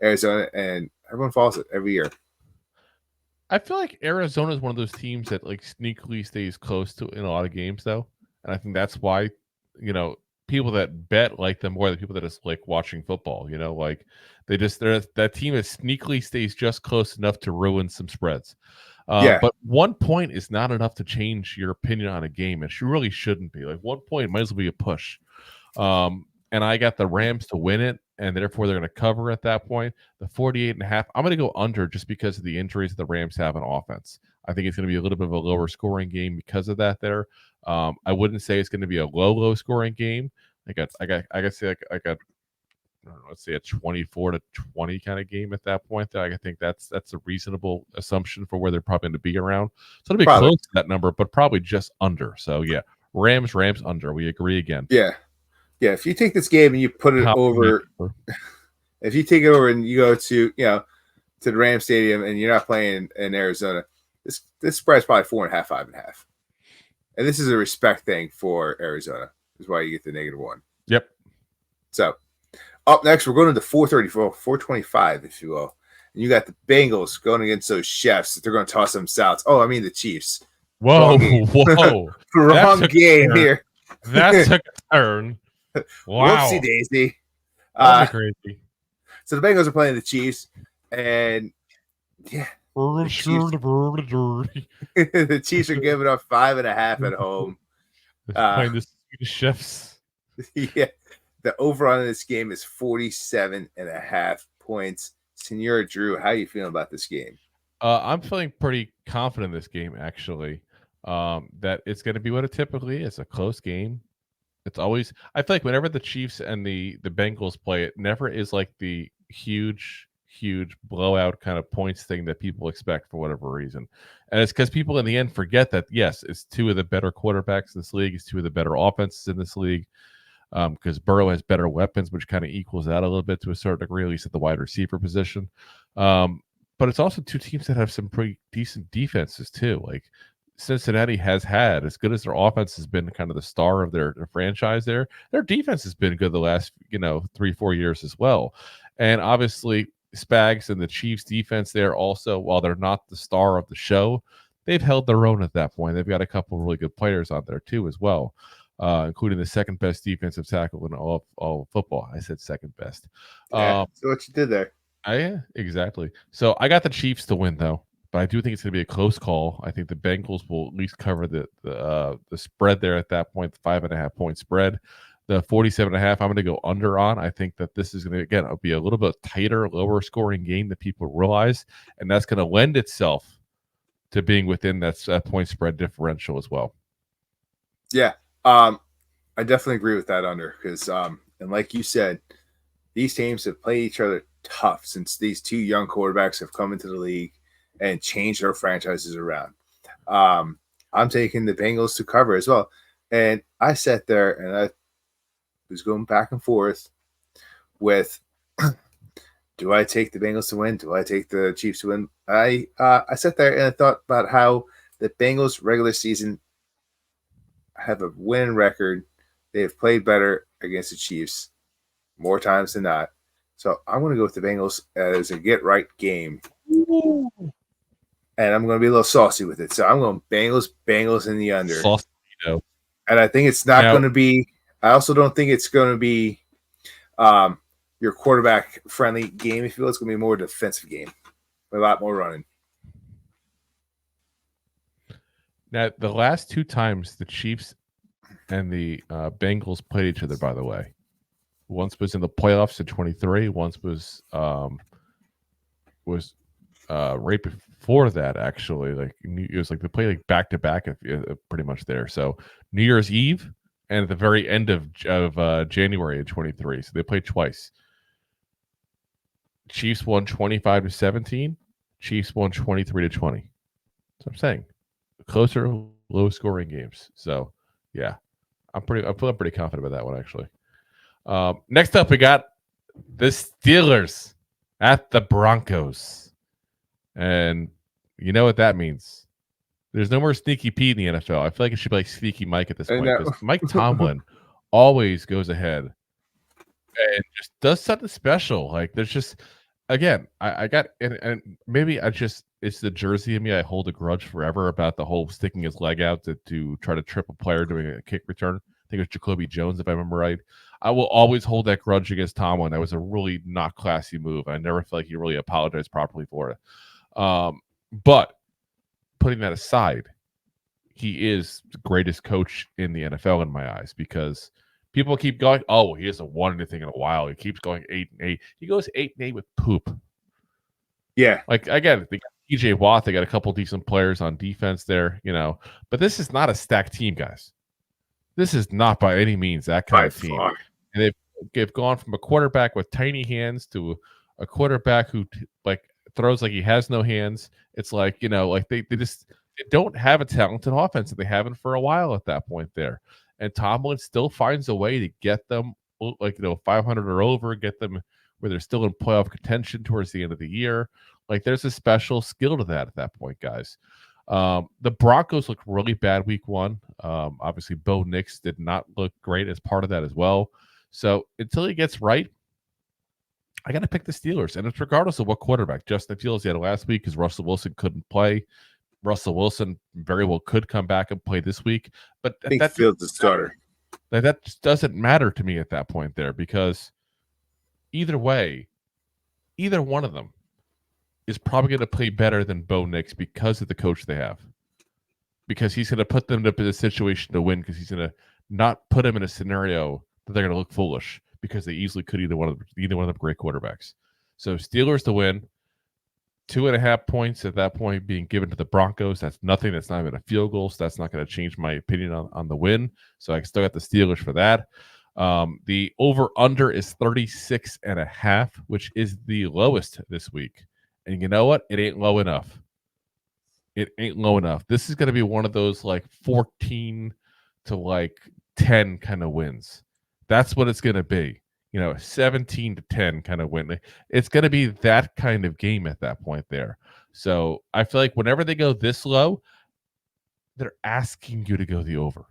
Arizona, and everyone follows it every year. I feel like Arizona is one of those teams that like sneakily stays close to in a lot of games, though, and I think that's why people that bet like them more than people that just like watching football. Like that team that sneakily stays just close enough to ruin some spreads. But 1 point is not enough to change your opinion on a game. It really shouldn't be. Like 1 point might as well be a push. And I got the Rams to win it, and therefore they're going to cover at that point. The 48.5, I'm going to go under just because of the injuries the Rams have on offense. I think it's going to be a little bit of a lower scoring game because of that there. I wouldn't say it's going to be a low scoring game. I got let's say a 24-20 kind of game at that point. I think that's a reasonable assumption for where they're probably going to be around. So it'll be close to that number, but probably just under. So yeah, Rams under. We agree again. Yeah. If you take this game and you put it over, if you take it over and you go to to the Rams Stadium and you're not playing in Arizona, this spread's probably 4.5, 5.5, and this is a respect thing for Arizona. Is why you get the -1. Yep. So. Up next, we're going to the 425, if you will. And you got the Bengals going against those chefs. They're going to toss them souths. Oh, I mean the Chiefs. Whoa. Wrong game here. That took a turn. Wow. Whoopsie daisy. Crazy. So the Bengals are playing the Chiefs. And yeah. The Chiefs are giving up 5.5 at home. Playing the Swedish chefs. Yeah. The over on this game is 47.5 points. Senor Drew, how are you feeling about this game? I'm feeling pretty confident in this game, actually. That it's going to be what it typically is, a close game. It's always, I feel like whenever the Chiefs and the Bengals play, it never is like the huge blowout kind of points thing that people expect for whatever reason. And it's because people in the end forget that, yes, it's two of the better quarterbacks in this league. It's two of the better offenses in this league. Because Burrow has better weapons, which kind of equals out a little bit to a certain degree, at least at the wide receiver position. But it's also two teams that have some pretty decent defenses too. Like Cincinnati has had, as good as their offense has been kind of the star of their franchise there, their defense has been good the last 3-4 years as well. And obviously Spags and the Chiefs defense there also, while they're not the star of the show, they've held their own at that point. They've got a couple of really good players on there too as well. Including the second best defensive tackle in all of football. I said second best. So what you did there? Yeah, exactly. So I got the Chiefs to win though, but I do think it's going to be a close call. I think the Bengals will at least cover the spread there at that point, the 5.5 point spread. The 47.5, I'm going to go under on. I think that this is going to, again, be a little bit tighter, lower scoring game than people realize, and that's going to lend itself to being within that point spread differential as well. Yeah. I definitely agree with that under because, and like you said, these teams have played each other tough since these two young quarterbacks have come into the league and changed their franchises around. I'm taking the Bengals to cover as well. And I sat there and I was going back and forth with do I take the Bengals to win? Do I take the Chiefs to win? I sat there and I thought about how the Bengals regular season have a win record. They've played better against the Chiefs more times than not. So I'm going to go with the Bengals as a get-right game. Ooh. And I'm going to be a little saucy with it. So I'm going Bengals in the under. Saucy, you know. And I think it's not going to be – I also don't think it's going to be your quarterback-friendly game, if you will. It's going to be more defensive game. A lot more running. Now, the last two times the Chiefs and the Bengals played each other, by the way, once was in the playoffs in 23. Once was right before that, actually. Like it was like they played like back to back, pretty much there. So New Year's Eve and at the very end of January of 23. So they played twice. Chiefs won 25-17. Chiefs won 23-20. So I'm saying closer, low scoring games. So yeah, I'm feeling pretty confident about that one actually. Next up, we got the Steelers at the Broncos. And you know what that means. There's no more Sneaky Pete in the NFL. I feel like it should be like Sneaky Mike at this point. Because Mike Tomlin always goes ahead and just does something special. Like there's just, again, I got, and maybe it's the jersey in me. I hold a grudge forever about the whole sticking his leg out to try to trip a player doing a kick return. I think it was Jacoby Jones, if I remember right. I will always hold that grudge against Tomlin. That was a really not classy move. I never felt like he really apologized properly for it. But putting that aside, he is the greatest coach in the NFL in my eyes because people keep going, oh, he hasn't won anything in a while. He keeps going 8-8. He goes 8-8 with poop. Yeah. Like, again, they got TJ Watt. They got a couple decent players on defense there, you know. But this is not a stacked team, guys. This is not by any means that kind of team. And they've gone from a quarterback with tiny hands to a quarterback who, like, throws like he has no hands. It's like, you know, like they don't have a talented offense that they haven't for a while at that point there. And Tomlin still finds a way to get them, like, you know, 500 or over, get them where they're still in playoff contention towards the end of the year. Like there's a special skill to that at that point, guys. The Broncos looked really bad week one. Obviously, Bo Nix did not look great as part of that as well. So until he gets right, I got to pick the Steelers. And it's regardless of what quarterback. Justin Fields had last week because Russell Wilson couldn't play. Russell Wilson very well could come back and play this week. But I think Fields the starter. That just doesn't matter to me at that point there because either way, either one of them is probably going to play better than Bo Nix because of the coach they have. Because he's going to put them in a situation to win because he's going to not put them in a scenario that they're going to look foolish because they easily could either one of them great quarterbacks. So Steelers to win, 2.5 points at that point being given to the Broncos. That's nothing. That's not even a field goal. So that's not going to change my opinion on the win. So I still got the Steelers for that. The over-under is 36.5, which is the lowest this week. And you know what? It ain't low enough. It ain't low enough. This is going to be one of those like 14 to like 10 kind of wins. That's what it's going to be. You know, 17-10 kind of win. It's going to be that kind of game at that point there. So I feel like whenever they go this low, they're asking you to go the over.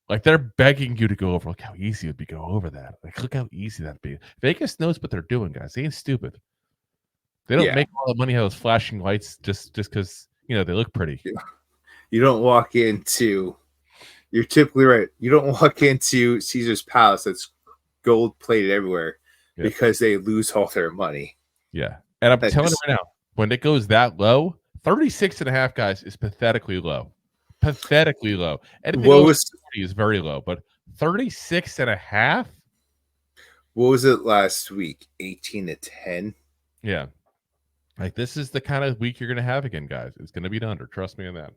Like they're begging you to go over. Look how easy it would be to go over that. Like look how easy that'd be. Vegas knows what they're doing, guys. They ain't stupid. They don't make all the money out of those flashing lights just because, you know, they look pretty. You don't walk into, you're typically right. You don't walk into Caesar's Palace that's gold plated everywhere because they lose all their money. Yeah. And I'm telling you right now, when it goes that low, 36.5, guys, is pathetically low. Pathetically low. And what was is very low, but 36.5? What was it last week? 18-10? Yeah. Like, this is the kind of week you're going to have again, guys. It's going to be the under. Trust me on that.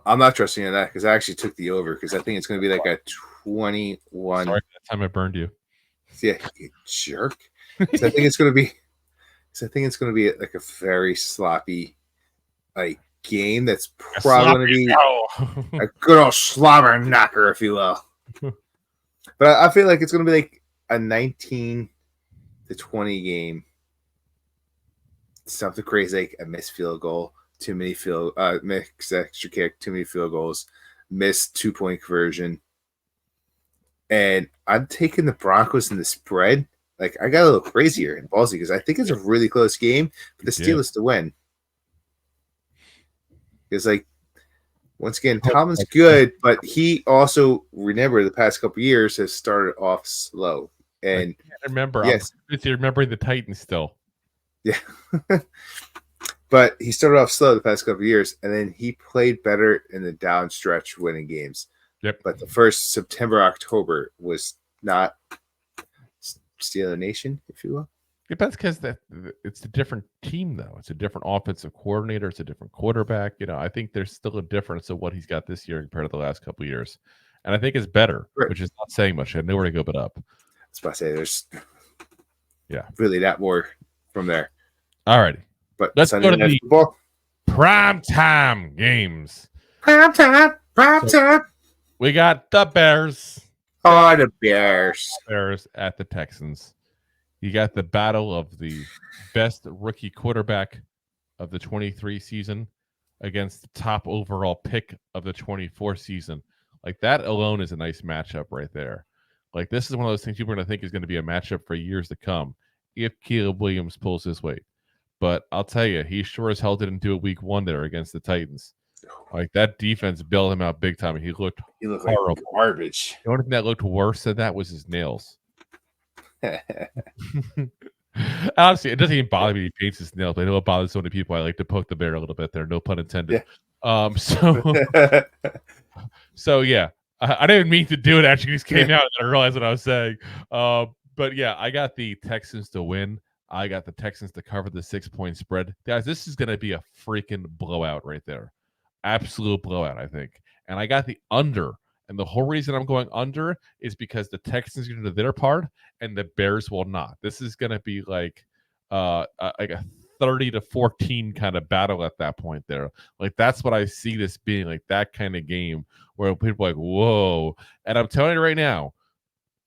I'm not trusting in that because I actually took the over because I think it's going to be like a 21. Sorry, that time I burned you. Yeah, you jerk. So I think it's going to be. So I think it's going to be like a very sloppy, like game. That's probably going to be a good old slobber knocker, if you will. But I feel like it's going to be like a 19-20 game. Something crazy, like a missed field goal, too many mixed extra kick, too many field goals, missed 2-point conversion. And I'm taking the Broncos in the spread. Like, I got a little crazier in ballsy because I think it's a really close game for the Steelers to win. Because, like, once again, Tomlin's good, but he also, remember, the past couple of years has started off slow. And I remember, yes, I'm remembering the Titans still. Yeah. But he started off slow the past couple of years, and then he played better in the down stretch winning games. Yep. But the first September, October was not Steeler Nation, if you will. That's because it's a different team, though. It's a different offensive coordinator. It's a different quarterback. I think there's still a difference of what he's got this year compared to the last couple of years. And I think it's better, which is not saying much. I had nowhere to go but up. I was about to say there's yeah, really that more from there. All righty. But let's go to the prime time games. Prime time. We got the Bears. Oh, the Bears. Bears at the Texans. You got the battle of the best rookie quarterback of the 23 season against the top overall pick of the 24 season. Like, that alone is a nice matchup right there. Like, this is one of those things people are going to think is going to be a matchup for years to come if Caleb Williams pulls his weight. But I'll tell you, he sure as hell didn't do it week one there against the Titans. Like, that defense bailed him out big time. He looked horrible. Like garbage. The only thing that looked worse than that was his nails. Honestly, it doesn't even bother me. He paints his nails. But I know it bothers so many people. I like to poke the bear a little bit there. No pun intended. Yeah. So yeah, I didn't mean to do it. Actually, just came out and I realized what I was saying. But yeah, I got the Texans to win. I got the Texans to cover the 6-point spread. Guys, this is going to be a freaking blowout right there. Absolute blowout, I think. And I got the under. And the whole reason I'm going under is because the Texans are going to do their part and the Bears will not. This is going to be like a 30-14 kind of battle at that point there. Like, that's what I see this being, like that kind of game where people are like, whoa. And I'm telling you right now,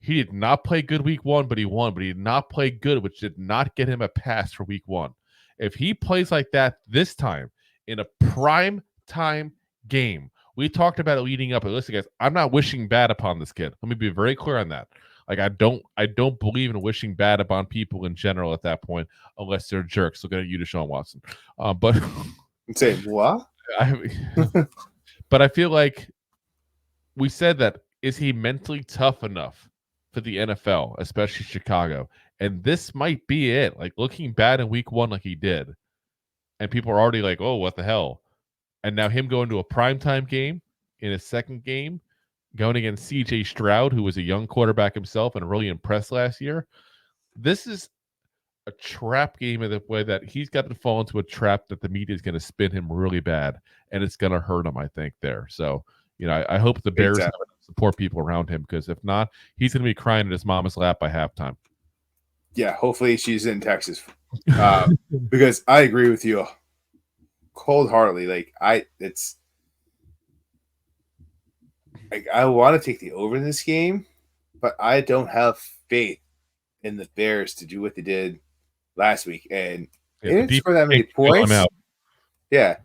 he did not play good week one, but he won. But he did not play good, which did not get him a pass for week one. If he plays like that this time in a prime time game, we talked about it leading up. Listen, guys, I'm not wishing bad upon this kid. Let me be very clear on that. Like, I don't believe in wishing bad upon people in general at that point, unless they're jerks. Look at you, Deshaun Watson. But say what? But I feel like we said that, is he mentally tough enough for the NFL, especially Chicago? And this might be it. Like, looking bad in week one like he did, and people are already like, oh, what the hell? And now him going to a primetime game in his second game, going against C.J. Stroud, who was a young quarterback himself and really impressed last year. This is a trap game in the way that he's got to fall into a trap that the media is going to spin him really bad, and it's going to hurt him, I think, there. So, I hope the Bears have support people around him, because if not, he's going to be crying in his mama's lap by halftime. Yeah, hopefully she's in Texas. Because I agree with you cold-heartedly. I want to take the over in this game, but I don't have faith in the Bears to do what they did last week. And they didn't score that many points. Yeah.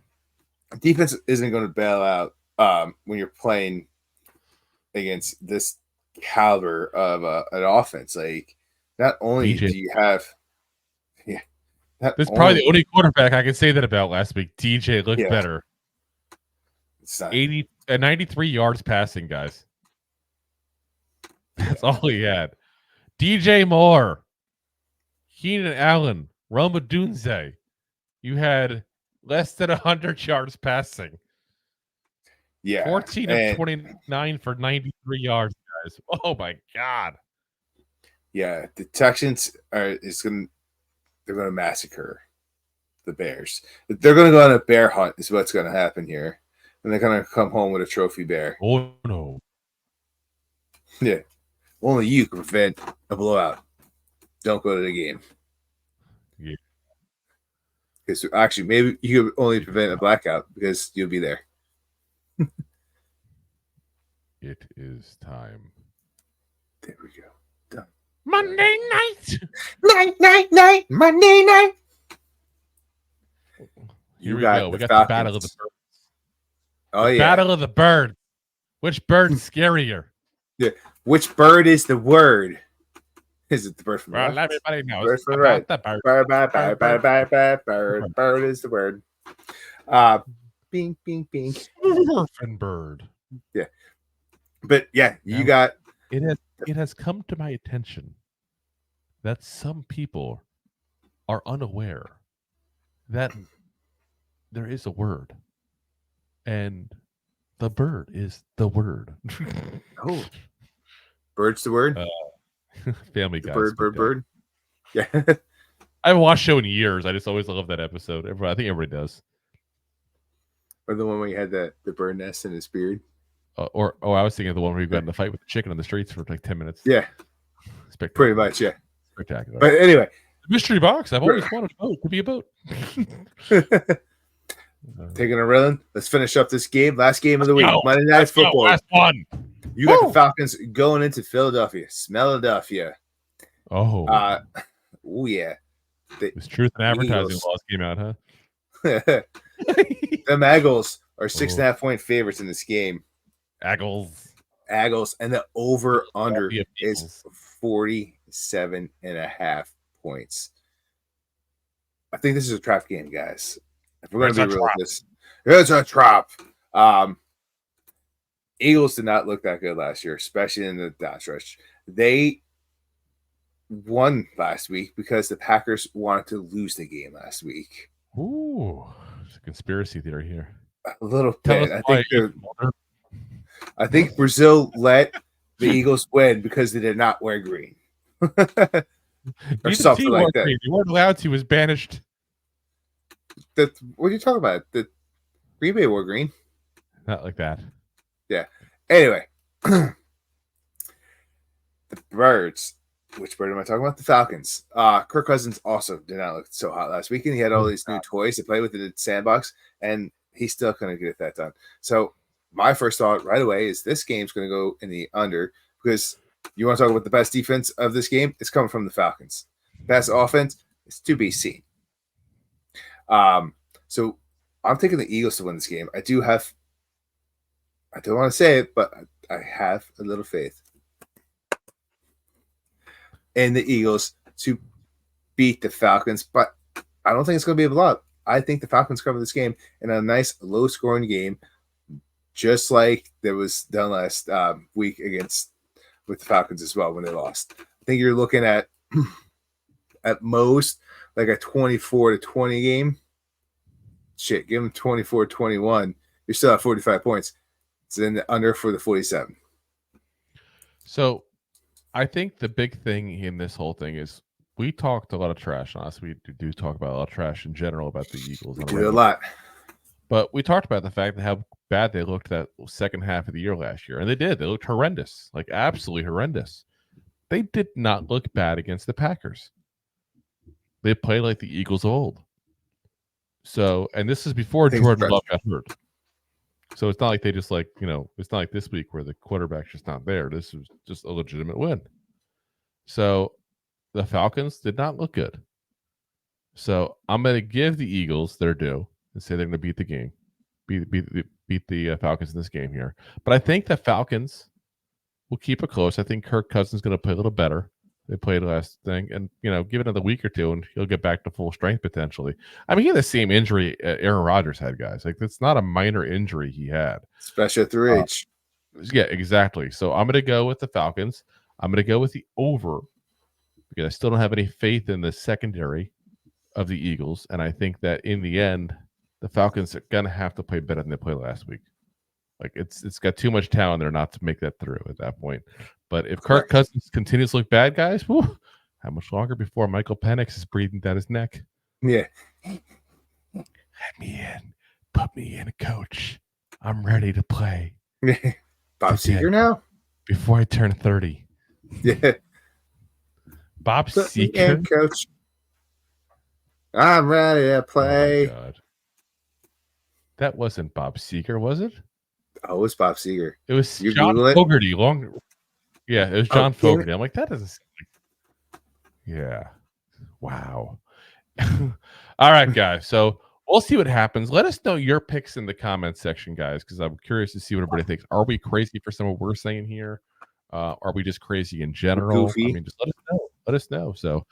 Defense isn't going to bail out when you're playing against this caliber of an offense. Like, not only DJ. do you have this is probably the only quarterback I can say that about last week. DJ looked better. 93 yards passing, guys. That's all he had. DJ Moore, Keenan Allen, Roma Dunze. You had less than 100 yards passing. Yeah. 14 of 29 for 93 yards, guys. Oh my God. Yeah, the Texans they're going to massacre the Bears. They're going to go on a bear hunt is what's going to happen here. And they're going to come home with a trophy bear. Oh, no. Yeah. Only you can prevent a blowout. Don't go to the game. Yeah. Because actually, maybe you could only prevent a blackout because you'll be there. It is time. There we go. Done. Monday night. Night. Monday night. Here we go. We got the Battle of the Birds. Oh, the Battle of the Birds. Which bird's scarier? Yeah. Which bird is the word? Is it the bird from the Well, left? everybody knows Bird from the about right. the bird. Bird is the word. Bing, bing, bing. Surfing bird. Yeah. But yeah, you got it has come to my attention that some people are unaware that there is a word. And the bird is the word. Oh. Bird's the word? Family Guy. Bird. Yeah. I haven't watched the show in years. I just always love that episode. I think everybody does. Or the one where he had the bird nest in his beard. I was thinking of the one where you got in a fight with the chicken on the streets for like 10 minutes. Yeah. Pretty much, yeah. Spectacular. But anyway. Mystery box. I've always wanted a boat. Could be a boat. Taking a run. Let's finish up this game. Last game of the week. Monday Night Football. Last one. You got the Falcons going into Philadelphia. Smellidelphia. Oh. Yeah. It's truth and advertising laws came out, huh? The Eagles are 6.5-point favorites in this game. Eagles. And the over-under is 47.5 points. I think this is a trap game, guys. If we're going to be real with this, it's a trap. Eagles did not look that good last year, especially in the dot stretch. They won last week because the Packers wanted to lose the game last week. Ooh, there's a conspiracy theory here. A little bit. I think Brazil let the Eagles win because they did not wear green. Or something like that. You weren't allowed to. Was banished. What are you talking about? The Green Bay wore green. Not like that. Yeah. Anyway, the Birds. Which bird am I talking about? The Falcons. Kirk Cousins also did not look so hot last week, and he had all these new toys to play with in the sandbox, and he's still going to get that done. So my first thought right away is this game's going to go in the under because you want to talk about the best defense of this game? It's coming from the Falcons. Best offense is to be seen. So I'm taking the Eagles to win this game. I don't want to say it, but I have a little faith in the Eagles to beat the Falcons, but I don't think it's going to be a blowout. I think the Falcons cover this game in a nice low-scoring game, just like there was done last week with the Falcons as well when they lost. I think you're looking at most like a 24-20 game. Shit, give them 24-21. You're still at 45 points. It's in the under for the 47. So I think the big thing in this whole thing is we talked a lot of trash on us. We do talk about a lot of trash in general about the Eagles. We do a lot. But we talked about the fact that how bad they looked that second half of the year last year. And they did. They looked horrendous, like absolutely horrendous. They did not look bad against the Packers. They played like the Eagles of old. So, and this is before Jordan Love got hurt. So it's not like they just it's not like this week where the quarterback's just not there. This was just a legitimate win. So the Falcons did not look good. So I'm going to give the Eagles their due and say they're going to beat the game, beat the Falcons in this game here. But I think the Falcons will keep it close. I think Kirk Cousins is going to play a little better. They played last thing, and give it another week or two, and he'll get back to full strength potentially. I mean, he had the same injury Aaron Rodgers had, guys. Like, it's not a minor injury he had, especially at their age. Yeah, exactly. So I'm going to go with the Falcons. I'm going to go with the over because I still don't have any faith in the secondary of the Eagles, and I think that in the end, the Falcons are going to have to play better than they played last week. Like, it's got too much talent there not to make that through at that point. But if Kirk Cousins continues to look bad, guys, how much longer before Michael Penix is breathing down his neck? Yeah. Let me in. Put me in, coach. I'm ready to play. Bob Seger now? Before I turn 30. Yeah. Bob Put me Seeger. in, coach. I'm ready to play. Oh my God. That wasn't Bob Seeger, was it? Oh, it was Bob Seeger. It was You John Google it? Fogerty. Yeah, it was John damn it. Fogerty. I'm like, that doesn't seem like... Yeah. Wow. All right, guys. So we'll see what happens. Let us know your picks in the comments section, guys, because I'm curious to see what everybody thinks. Are we crazy for some of what we're saying here? Are we just crazy in general? Goofy. I mean, just let us know. Let us know. So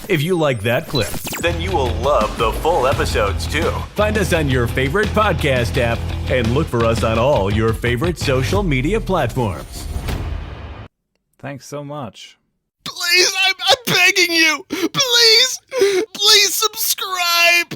If you like that clip, then you will love the full episodes too. Find us on your favorite podcast app and look for us on all your favorite social media platforms. Thanks so much. Please, I'm begging you. Please subscribe.